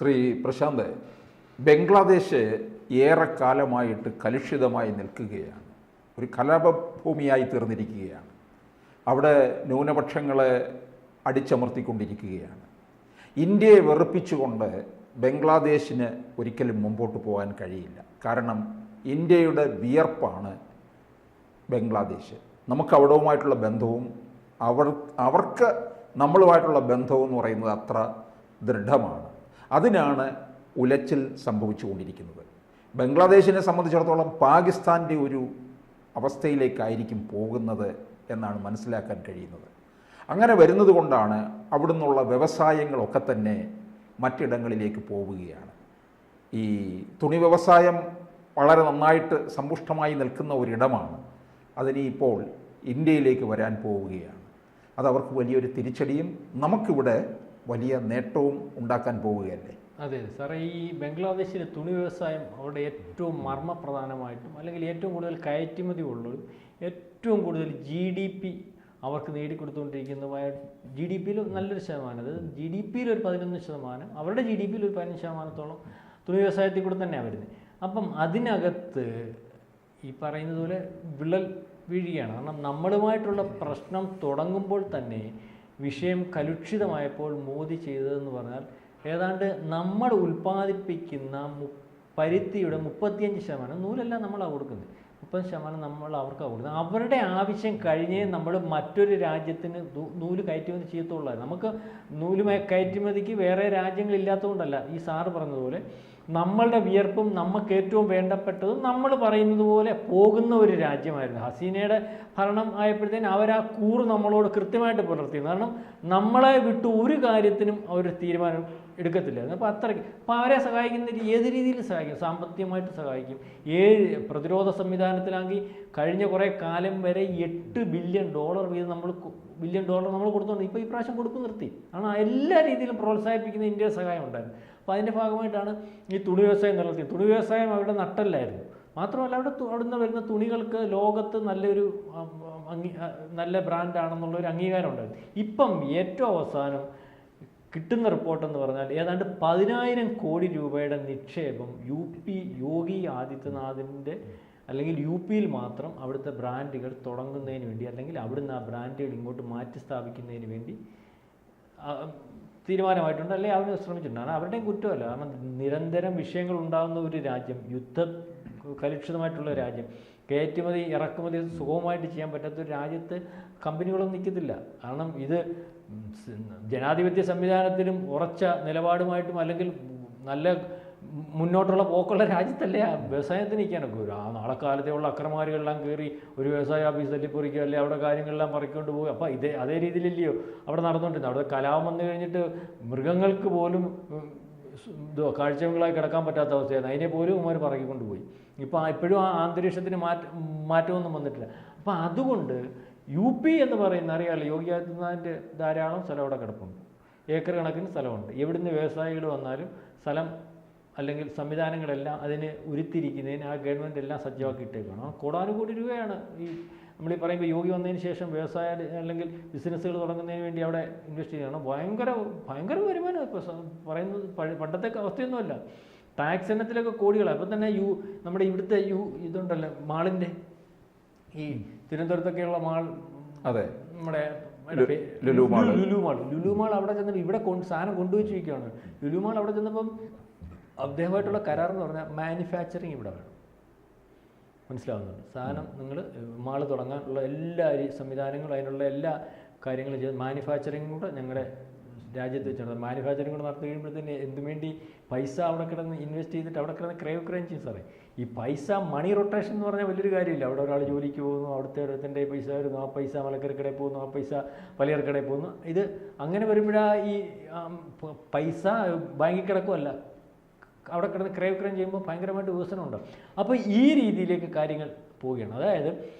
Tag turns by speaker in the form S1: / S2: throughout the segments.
S1: ശ്രീ പ്രശാന്ത്, ബംഗ്ലാദേശ് ഏറെക്കാലമായിട്ട് കലുഷിതമായി നിൽക്കുകയാണ്. ഒരു കലാപഭൂമിയായി തീർന്നിരിക്കുകയാണ്. അവിടെ ന്യൂനപക്ഷങ്ങളെ അടിച്ചമർത്തിക്കൊണ്ടിരിക്കുകയാണ്. ഇന്ത്യയെ വെറുപ്പിച്ചുകൊണ്ട് ബംഗ്ലാദേശിന് ഒരിക്കലും മുമ്പോട്ട് പോകാൻ കഴിയില്ല. കാരണം ഇന്ത്യയുടെ വിയർപ്പാണ് ബംഗ്ലാദേശ്. നമുക്ക് അവിടവുമായിട്ടുള്ള ബന്ധവും അവർക്ക് നമ്മളുമായിട്ടുള്ള ബന്ധവും എന്ന് പറയുന്നത് അത്ര ദൃഢമാണ്. അതിനാണ് ഉലച്ചിൽ സംഭവിച്ചുകൊണ്ടിരിക്കുന്നത്. ബംഗ്ലാദേശിനെ സംബന്ധിച്ചിടത്തോളം പാകിസ്ഥാൻ്റെ ഒരു അവസ്ഥയിലേക്കായിരിക്കും പോകുന്നത് എന്നാണ് മനസ്സിലാക്കാൻ കഴിയുന്നത്. അങ്ങനെ വരുന്നത് കൊണ്ടാണ് അവിടുന്നുള്ള വ്യവസായങ്ങളൊക്കെ തന്നെ മറ്റിടങ്ങളിലേക്ക് പോവുകയാണ്. ഈ തുണി വ്യവസായം വളരെ നന്നായിട്ട് സമ്പുഷ്ടമായി നിൽക്കുന്ന ഒരിടമാണ്. അതിനിപ്പോൾ ഇന്ത്യയിലേക്ക് വരാൻ പോവുകയാണ്. അതവർക്ക് വലിയൊരു തിരിച്ചടിയും നമുക്കിവിടെ വലിയ നേട്ടവും ഉണ്ടാക്കാൻ പോവുകയല്ലേ.
S2: അതെ സാറേ, ഈ ബംഗ്ലാദേശിലെ തുണി വ്യവസായം അവരുടെ ഏറ്റവും മർമ്മപ്രധാനമായിട്ടും അല്ലെങ്കിൽ ഏറ്റവും കൂടുതൽ കയറ്റുമതി ഉള്ളതും ഏറ്റവും കൂടുതൽ GDP അവർക്ക് നേടിക്കൊടുത്തുകൊണ്ടിരിക്കുന്നതായ GDP-യിൽ നല്ലൊരു ശതമാനം, അതായത് GDP-യിൽ ഒരു 11%, അവരുടെ GDP-യിൽ ഒരു 15% തുണി വ്യവസായത്തിൽ കൂടെ തന്നെയാണ് വരുന്നത്. അപ്പം അതിനകത്ത് ഈ പറയുന്നത് പോലെ വിള്ളൽ വീഴുകയാണ്. കാരണം നമ്മളുമായിട്ടുള്ള പ്രശ്നം തുടങ്ങുമ്പോൾ തന്നെ വിഷയം കലുഷിതമായപ്പോൾ മോദി ചെയ്തതെന്ന് പറഞ്ഞാൽ ഏതാണ്ട് നമ്മൾ ഉൽപ്പാദിപ്പിക്കുന്ന പരുത്തിയുടെ 35% നൂലല്ല നമ്മളാണ് കൊടുക്കുന്നത്, 30% നമ്മൾ അവർക്കാണ് കൊടുക്കുന്നത്. അവരുടെ ആവശ്യം കഴിഞ്ഞേ നമ്മൾ മറ്റൊരു രാജ്യത്തിന് നൂല് കയറ്റുമതി ചെയ്യത്തുള്ളൂ. നമുക്ക് നൂല് കയറ്റുമതിക്ക് വേറെ രാജ്യങ്ങളില്ലാത്തതുകൊണ്ടല്ല, ഈ സാറ് പറഞ്ഞതുപോലെ നമ്മളുടെ വിയർപ്പും നമുക്ക് ഏറ്റവും വേണ്ടപ്പെട്ടതും നമ്മൾ പറയുന്നത് പോലെ പോകുന്ന ഒരു രാജ്യമായിരുന്നു. ഹസീനയുടെ ഭരണം ആയപ്പോഴത്തേന് അവർ ആ കൂറ് നമ്മളോട് കൃത്യമായിട്ട് പുലർത്തിയിരുന്നു. കാരണം നമ്മളെ വിട്ട് ഒരു കാര്യത്തിനും അവർ തീരുമാനം എടുക്കത്തില്ലായിരുന്നു. അപ്പോൾ അത്രയ്ക്ക് അപ്പോൾ അവരെ സഹായിക്കുന്ന ഏത് രീതിയിൽ സഹായിക്കും? സാമ്പത്തികമായിട്ട് സഹായിക്കും. പ്രതിരോധ സംവിധാനത്തിലാണെങ്കിൽ കഴിഞ്ഞ കുറേ കാലം വരെ $8 ബില്യൺ വീതം $1 ബില്യൺ നമ്മൾ കൊടുത്തോണ്ട് ഇപ്പോൾ ഈ പ്രാവശ്യം കൊടുപ്പ് നിർത്തി. കാരണം എല്ലാ രീതിയിലും പ്രോത്സാഹിപ്പിക്കുന്ന ഇന്ത്യയുടെ സഹായം ഉണ്ടായിരുന്നു. അപ്പോൾ അതിൻ്റെ ഭാഗമായിട്ടാണ് ഈ തുണി വ്യവസായം നിലനിർത്തിയത്. തുണി വ്യവസായം അവരുടെ നട്ടല്ലായിരുന്നു. മാത്രമല്ല അവിടുന്ന് വരുന്ന തുണികൾക്ക് ലോകത്ത് നല്ലൊരു നല്ല ബ്രാൻഡാണെന്നുള്ളൊരു അംഗീകാരം ഉണ്ടായിരുന്നു. ഇപ്പം ഏറ്റവും അവസാനം കിട്ടുന്ന റിപ്പോർട്ടെന്ന് പറഞ്ഞാൽ ഏതാണ്ട് 10,000 കോടി രൂപയുടെ നിക്ഷേപം യോഗി ആദിത്യനാഥിൻ്റെ അല്ലെങ്കിൽ UP-യിൽ മാത്രം അവിടുത്തെ ബ്രാൻഡുകൾ തുടങ്ങുന്നതിന് വേണ്ടി അല്ലെങ്കിൽ അവിടുന്ന് ആ ബ്രാൻഡുകൾ ഇങ്ങോട്ട് മാറ്റി സ്ഥാപിക്കുന്നതിന് വേണ്ടി തീരുമാനമായിട്ടുണ്ട്, അല്ലെങ്കിൽ അവർ ശ്രമിച്ചിട്ടുണ്ട്. കാരണം അവരുടെയും കുറ്റമല്ല. കാരണം നിരന്തരം വിഷയങ്ങൾ ഉണ്ടാകുന്ന ഒരു രാജ്യം, കലുഷിതമായിട്ടുള്ള രാജ്യം, കയറ്റുമതി ഇറക്കുമതി സുഗമമായിട്ട് ചെയ്യാൻ പറ്റാത്ത ഒരു രാജ്യത്ത് കമ്പനികളൊന്നും നിൽക്കത്തില്ല. കാരണം ഇത് ജനാധിപത്യ സംവിധാനത്തിലും ഉറച്ച നിലപാടുമായിട്ടും അല്ലെങ്കിൽ നല്ല മുന്നോട്ടുള്ള പോക്കുള്ള രാജ്യത്തല്ലേ വ്യവസായത്തിന് നിൽക്കാനൊക്കെ വരും. ആ നാളെ കാലത്തെയുള്ള അക്രമാരികളെല്ലാം കയറി ഒരു വ്യവസായ ഓഫീസ് തല്ലിപ്പൊറിക്കുക, അല്ലെ അവിടെ കാര്യങ്ങളെല്ലാം പറിക്കൊണ്ട് പോകുക. അപ്പോൾ അതേ രീതിയിലല്ലയോ അവിടെ നടന്നുകൊണ്ടിരുന്നത്. അവിടെ കലാപം വന്നു കഴിഞ്ഞിട്ട് മൃഗങ്ങൾക്ക് പോലും കാഴ്ചകളായി കിടക്കാൻ പറ്റാത്ത അവസ്ഥയായിരുന്നു. അതിനെ പോലും ഇവന്മാർ പറക്കിക്കൊണ്ട് പോയി. ഇപ്പോഴും ആ അന്തരീക്ഷത്തിന് മാറ്റമൊന്നും വന്നിട്ടില്ല. അപ്പം അതുകൊണ്ട് UP എന്ന് പറയുന്ന അറിയാമല്ലോ, യോഗി ആദിത്യനാഥിൻ്റെ ധാരാളം സ്ഥലം അവിടെ കിടപ്പുണ്ട്, ഏക്കർ കണക്കിന് സ്ഥലമുണ്ട്. എവിടുന്ന് വ്യവസായികൾ വന്നാലും സ്ഥലം അല്ലെങ്കിൽ സംവിധാനങ്ങളെല്ലാം അതിന് ഉരുത്തിരിക്കുന്നതിന് ആ ഗവൺമെൻറ് എല്ലാം സജ്ജമാക്കി ഇട്ടേക്കണം. കോടാനുകോടി രൂപയാണ് ഈ നമ്മളീ പറയുമ്പോൾ യോഗി വന്നതിന് ശേഷം വ്യവസായ അല്ലെങ്കിൽ ബിസിനസ്സുകൾ തുടങ്ങുന്നതിന് വേണ്ടി അവിടെ ഇൻവെസ്റ്റ് ചെയ്യണം. ഭയങ്കര വരുമാനം. ഇപ്പോൾ പറയുന്നത് പണ്ടത്തെ അവസ്ഥയൊന്നുമല്ല. ടാക്സ് ഇനത്തിലൊക്കെ കോടികളാണ്. അപ്പം തന്നെ നമ്മുടെ ഇവിടുത്തെ ഇതുണ്ടല്ലോ മാളിൻ്റെ, ഈ തിരുവനന്തപുരത്തൊക്കെയുള്ള മാൾ,
S1: അതെ,
S2: നമ്മുടെ
S1: ലുലു
S2: മാൾ അവിടെ ചെന്നപ്പോൾ ഇവിടെ സാധനം കൊണ്ടുവച്ചിരിക്കുകയാണ്. ലുലു മാൾ അവിടെ ചെന്നപ്പം അദ്ദേഹമായിട്ടുള്ള കരാർ എന്ന് പറഞ്ഞാൽ മാനുഫാക്ചറിങ് ഇവിടെ വേണം. മനസ്സിലാവുന്നുണ്ട്. സാധനം നിങ്ങൾ മാൾ തുടങ്ങാനുള്ള എല്ലാ സംവിധാനങ്ങളും അതിനുള്ള എല്ലാ കാര്യങ്ങളും ചെയ്ത് മാനുഫാക്ചറിങ് കൂടെ ഞങ്ങളുടെ രാജ്യത്ത് വെച്ചാണ്. മാനുഫാക്ചറിങ് കൂടെ നടത്തി കഴിയുമ്പോഴത്തേന് എന്തുവേണ്ടി പൈസ അവിടെ കിടന്ന് ഇൻവെസ്റ്റ് ചെയ്തിട്ട് അവിടെ കിടന്ന് ക്രയം ചെയ്യും സാറേ. ഈ പൈസ മണി റൊട്ടേഷൻ എന്ന് പറഞ്ഞാൽ വലിയൊരു കാര്യമില്ല. അവിടെ ഒരാൾ ജോലിക്ക് പോകുന്നു, അവിടുത്തെ ഓരോരുത്തൻ്റെ പൈസ വരുന്നു, ആ പൈസ മലക്കരക്കടയിൽ പോകുന്നു, ആ പൈസ പലചരക്കടയിൽ പോകുന്നു. ഇത് അങ്ങനെ വരുമ്പോഴാണ് ഈ പൈസ ബാങ്കിൽ കിടക്കുമല്ല, അവിടെ കിടന്ന് ക്രയം ചെയ്യുമ്പോൾ ഭയങ്കരമായിട്ട് വികസനം ഉണ്ടാകും. അപ്പോൾ ഈ രീതിയിലേക്ക് കാര്യങ്ങൾ പോവുകയാണ്. അതായത്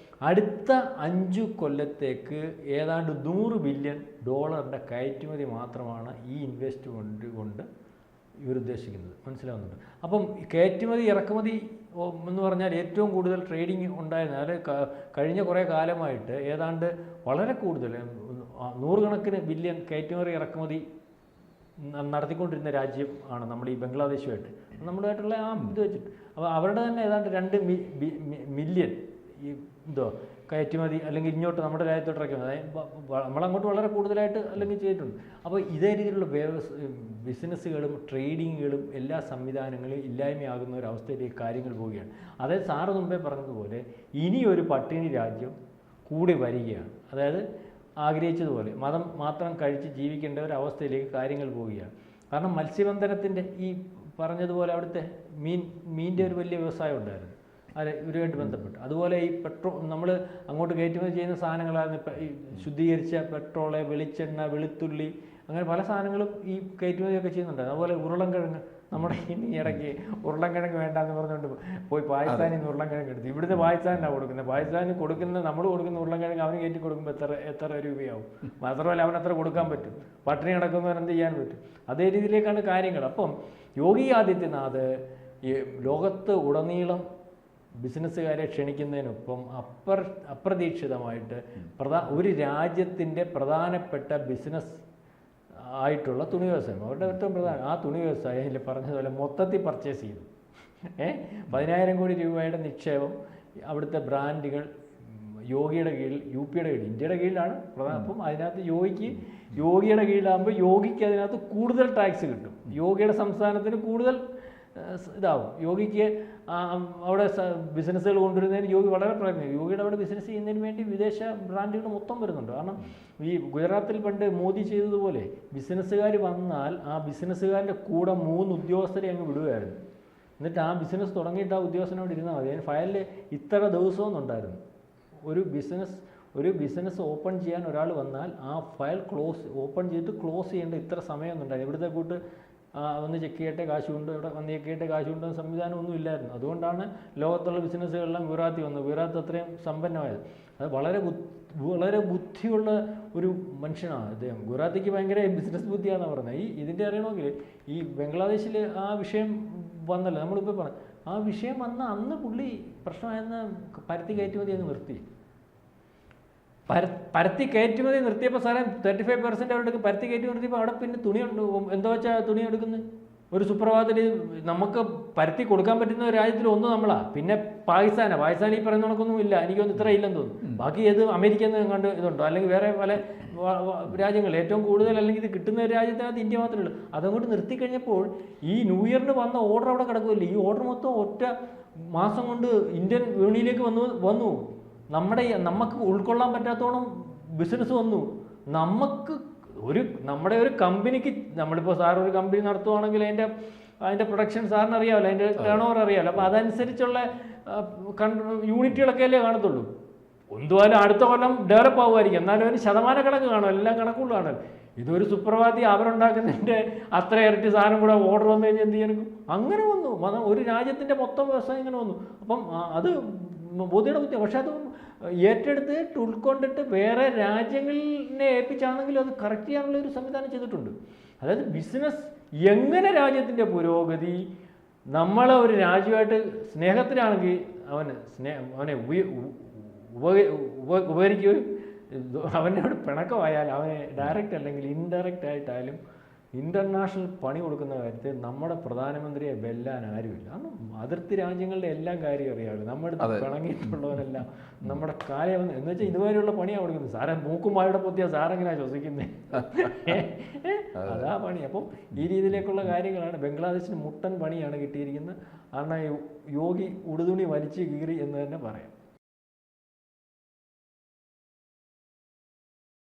S2: അടുത്ത 5 കൊല്ലത്തേക്ക് ഏതാണ്ട് $100 ബില്യൺ കയറ്റുമതി മാത്രമാണ് ഈ ഇൻവെസ്റ്റ്മെൻറ്റ് കൊണ്ട് ഇവർ ഉദ്ദേശിക്കുന്നത്. മനസ്സിലാവുന്നുണ്ട്. അപ്പം കയറ്റുമതി ഇറക്കുമതി എന്ന് പറഞ്ഞാൽ ഏറ്റവും കൂടുതൽ ട്രേഡിങ് ഉണ്ടായിരുന്നത്, അതായത് കഴിഞ്ഞ കുറേ കാലമായിട്ട് ഏതാണ്ട് വളരെ കൂടുതൽ 100 കണക്കിന് ബില്യൺ കയറ്റുമതി ഇറക്കുമതി നടത്തിക്കൊണ്ടിരുന്ന രാജ്യം ആണ് നമ്മൾ ഈ ബംഗ്ലാദേശുമായിട്ട് നമ്മളുമായിട്ടുള്ള ആ ഇത് വെച്ചിട്ട്. അപ്പോൾ അവരുടെ തന്നെ ഏതാണ്ട് 2 മില്യൺ ഈ എന്തോ കയറ്റുമതി അല്ലെങ്കിൽ ഇങ്ങോട്ട് നമ്മുടെ രാജ്യത്തോട്ട് ഇറക്കുന്നത്, അതായത് നമ്മളങ്ങോട്ട് വളരെ കൂടുതലായിട്ട് അല്ലെങ്കിൽ ചെയ്തിട്ടുണ്ട്. അപ്പോൾ ഇതേ രീതിയിലുള്ള ബിസിനസ്സുകളും ട്രേഡിങ്ങുകളും എല്ലാ സംവിധാനങ്ങളും ഇല്ലായ്മയാകുന്ന ഒരു അവസ്ഥയിലേക്ക് കാര്യങ്ങൾ പോവുകയാണ്. അതായത് സാറ് മുമ്പേ പറഞ്ഞതുപോലെ ഇനിയൊരു പട്ടിണി രാജ്യം കൂടി വരികയാണ്. അതായത് ആഗ്രഹിച്ചതുപോലെ മതം മാത്രം കഴിച്ച് ജീവിക്കേണ്ട ഒരു അവസ്ഥയിലേക്ക് കാര്യങ്ങൾ പോവുകയാണ്. കാരണം മത്സ്യബന്ധനത്തിൻ്റെ ഈ പറഞ്ഞതുപോലെ അവിടുത്തെ മീനിൻ്റെ ഒരു വലിയ വ്യവസായം ഉണ്ടായിരുന്നു ഇവരുമായിട്ട് ബന്ധപ്പെട്ട്. അതുപോലെ ഈ നമ്മൾ അങ്ങോട്ട് കയറ്റുമതി ചെയ്യുന്ന സാധനങ്ങളായിരുന്നു ഈ ശുദ്ധീകരിച്ച പെട്രോള്, വെളിച്ചെണ്ണ, വെളുത്തുള്ളി, അങ്ങനെ പല സാധനങ്ങളും ഈ കയറ്റുമതിയൊക്കെ ചെയ്യുന്നുണ്ടായിരുന്നു. അതുപോലെ ഉരുളൻകിഴങ്ങ്, നമ്മുടെ ഇനി ഇടയ്ക്ക് ഉരുളൻകിഴങ്ങ് വേണ്ടാന്ന് പറഞ്ഞുകൊണ്ട് പോയി പാകിസ്ഥാനിൽ നിന്ന് ഉരുളൻകിഴങ്ങ് എടുത്തു. ഇവിടുന്ന് പാകിസ്ഥാനാണ് കൊടുക്കുന്നത്. പാകിസ്ഥാനിൽ നമ്മൾ കൊടുക്കുന്ന ഉരുളൻകിഴങ്ങ് അവന് കയറ്റി കൊടുക്കുമ്പോൾ എത്ര രൂപയാവും? മാത്രമല്ല അവനത്ര കൊടുക്കാൻ പറ്റും. പട്ടിണി കിടക്കുന്നവൻ എന്ത് ചെയ്യാൻ പറ്റും? അതേ രീതിയിലേക്കാണ് കാര്യങ്ങൾ. അപ്പം യോഗി ആദിത്യനാഥ് ഈ ലോകത്ത് ഉടനീളം ബിസിനസ്സുകാരെ ക്ഷണിക്കുന്നതിനൊപ്പം അപ്രതീക്ഷിതമായിട്ട് ഒരു രാജ്യത്തിൻ്റെ പ്രധാനപ്പെട്ട ബിസിനസ് ആയിട്ടുള്ള തുണി വ്യവസായം, അവരുടെ ഏറ്റവും പ്രധാനം ആ തുണി വ്യവസായം ഇതിൽ പറഞ്ഞതുപോലെ മൊത്തത്തിൽ പർച്ചേസ് ചെയ്തു. 10,000 കോടി രൂപയുടെ നിക്ഷേപം അവിടുത്തെ ബ്രാൻഡുകൾ യോഗിയുടെ കീഴിൽ, UPയുടെ കീഴിൽ, ഇന്ത്യയുടെ കീഴിലാണ് പ്രധാനം. അപ്പം അതിനകത്ത് യോഗിയുടെ കീഴിലാകുമ്പോൾ യോഗിക്ക് അതിനകത്ത് കൂടുതൽ ടാക്സ് കിട്ടും. യോഗിയുടെ സംസ്ഥാനത്തിന് കൂടുതൽ ഇതാവും. യോഗിക്ക് അവിടെ ബിസിനസ്സുകൾ കൊണ്ടുവരുന്നതിന് യോഗി വളരെ പ്രയത്നം. യോഗിയുടെ അവിടെ ബിസിനസ് ചെയ്യുന്നതിന് വേണ്ടി വിദേശ ബ്രാൻഡുകൾ മൊത്തം വരുന്നുണ്ട്. കാരണം ഈ ഗുജറാത്തിൽ പണ്ട് മോദി ചെയ്തതുപോലെ ബിസിനസ്സുകാർ വന്നാൽ ആ ബിസിനസ്സുകാരുടെ കൂടെ 3 ഉദ്യോഗസ്ഥരെ അങ്ങ് വിടുകയായിരുന്നു. എന്നിട്ട് ആ ബിസിനസ് തുടങ്ങിയിട്ട് ആ ഉദ്യോഗസ്ഥനോട് ഇരുന്നാൽ മതി. അതിന് ഫയലിൽ ഇത്ര ദിവസമൊന്നുണ്ടായിരുന്നു. ഒരു ബിസിനസ് ഓപ്പൺ ചെയ്യാൻ ഒരാൾ വന്നാൽ ആ ഫയൽ ഓപ്പൺ ചെയ്തിട്ട് ക്ലോസ് ചെയ്യേണ്ട ഇത്ര സമയമൊന്നുണ്ടായിരുന്നു. ഇവിടുത്തെ കൂട്ട് വന്ന് ചെക്ക് ചെയ്യട്ടെ കാശുകൊണ്ട്, ഇവിടെ വന്ന് ചെക്ക് ചെയ്യട്ടെ കാശുകൊണ്ട് സംവിധാനമൊന്നും ഇല്ലായിരുന്നു. അതുകൊണ്ടാണ് ലോകത്തുള്ള ബിസിനസ്സുകളെല്ലാം ഗുജറാത്തിൽ വന്നത്. ഗുജറാത്ത് അത്രയും സമ്പന്നമായത്. അത് വളരെ ബുദ്ധിയുള്ള ഒരു മനുഷ്യനാണ് അദ്ദേഹം. ഗുജറാത്തിക്ക് ഭയങ്കര ബിസിനസ് ബുദ്ധിയാണെന്ന് പറയുന്നത്. ഇതിൻ്റെ അറിയണമെങ്കിൽ ഈ ബംഗ്ലാദേശിൽ ആ വിഷയം വന്നല്ലോ, നമ്മളിപ്പോൾ പറഞ്ഞു, ആ വിഷയം വന്ന അന്ന് പുള്ളി പ്രശ്നമായിരുന്ന പരുത്തി കയറ്റുമതി അങ്ങ് നിർത്തി. പരുത്തി കയറ്റുമതി നിർത്തിയപ്പോൾ സാറേ 35% അവരുടെ പരുത്തി കയറ്റുമതി നിർത്തിയപ്പോൾ അവിടെ പിന്നെ തുണി എന്താ വെച്ചാൽ തുണി എടുക്കുന്നത് ഒരു സുപ്രഭാതത്തിൽ നമുക്ക് പരുത്തി കൊടുക്കാൻ പറ്റുന്ന രാജ്യത്തിൽ ഒന്ന് നമ്മളാണ്. പിന്നെ പാകിസ്ഥാൻ ഈ പറയുന്ന കണക്കൊന്നും ഇല്ല, എനിക്കൊന്നും ഇത്ര ഇല്ലെന്ന് തോന്നുന്നു. ബാക്കി ഏത് അമേരിക്കന്ന് കണ്ട് ഇതുണ്ടോ, അല്ലെങ്കിൽ വേറെ പല രാജ്യങ്ങൾ ഏറ്റവും കൂടുതൽ അല്ലെങ്കിൽ ഇത് കിട്ടുന്ന ഒരു രാജ്യത്തിനകത്ത് ഇന്ത്യ മാത്രമേ ഉള്ളൂ. അതങ്ങോട്ട് നിർത്തിക്കഴിഞ്ഞപ്പോൾ ഈ ന്യൂ ഇയറിന് വന്ന ഓർഡർ അവിടെ കിടക്കുമല്ലേ. ഈ ഓർഡർ മൊത്തം ഒറ്റ മാസം കൊണ്ട് ഇന്ത്യൻ വിപണിയിലേക്ക് വന്നു. നമുക്ക് ഉൾക്കൊള്ളാൻ പറ്റാത്തോളം ബിസിനസ് വന്നു. നമ്മുടെ ഒരു കമ്പനിക്ക്, നമ്മളിപ്പോൾ സാർ ഒരു കമ്പനി നടത്തുവാണെങ്കിൽ അതിൻ്റെ പ്രൊഡക്ഷൻ സാറിന് അറിയാമല്ലോ, അതിൻ്റെ ടേൺ ഓവർ അറിയാമല്ലോ. അപ്പോൾ അതനുസരിച്ചുള്ള യൂണിറ്റുകളൊക്കെ അല്ലേ കാണത്തുള്ളൂ. എന്തുവായാലും അടുത്ത കൊല്ലം ഡെവലപ്പ് ആവുമായിരിക്കും, എന്നാലും അതിന് ശതമാനക്കണക്ക് കാണും, എല്ലാം കണക്കുള്ള കാണും. ഇതൊരു സുപ്രഭാതി അവരുണ്ടാക്കുന്നതിൻ്റെ അത്ര ഇരട്ടി സാധനം കൂടെ ഓർഡർ വന്നു കഴിഞ്ഞാൽ എന്ത് ചെയ്യാനും അങ്ങനെ വന്നു. ഒരു രാജ്യത്തിൻ്റെ മൊത്തം വ്യവസായം ഇങ്ങനെ വന്നു. അപ്പം അത് മോദിയുടെ ബുദ്ധി. പക്ഷെ അത് ഏറ്റെടുത്തിട്ട് ഉൾക്കൊണ്ടിട്ട് വേറെ രാജ്യങ്ങളിനെ ഏൽപ്പിച്ചാണെങ്കിലും അത് കറക്റ്റ് ചെയ്യാനുള്ള ഒരു സംവിധാനം ചെയ്തിട്ടുണ്ട്. അതായത് ബിസിനസ് എങ്ങനെ രാജ്യത്തിൻ്റെ പുരോഗതി, നമ്മളെ ഒരു രാജ്യമായിട്ട് സ്നേഹത്തിലാണെങ്കിൽ അവനെ ഉപകരിക്കുകയും അവനോട് പിണക്കമായാൽ അവനെ ഡയറക്റ്റ് അല്ലെങ്കിൽ ഇൻഡയറക്റ്റ് ആയിട്ടായാലും ഇൻ്റർനാഷണൽ പണി കൊടുക്കുന്ന കാര്യത്തിൽ നമ്മുടെ പ്രധാനമന്ത്രിയെ വെല്ലാൻ ആരുമില്ല. കാരണം അതിർത്തി രാജ്യങ്ങളുടെ എല്ലാം കാര്യം അറിയാമല്ലോ. നമ്മുടെ പിണങ്ങിയിട്ടുള്ളവരെല്ലാം നമ്മുടെ കാലം എന്ന് വെച്ചാൽ ഇതുവരെയുള്ള പണിയാണ് കൊടുക്കുന്നത്. സാറെ മൂക്കുമായുടെ പൊത്തിയാൽ സാറെങ്ങനെയാണ് ശ്വസിക്കുന്നത്, അതാ പണി. അപ്പം ഈ രീതിയിലേക്കുള്ള കാര്യങ്ങളാണ്. ബംഗ്ലാദേശിന് മുട്ടൻ പണിയാണ് കിട്ടിയിരിക്കുന്നത്. കാരണം യോഗി ഉടുതുണി വലിച്ചു കീറി എന്ന് തന്നെ പറയാം.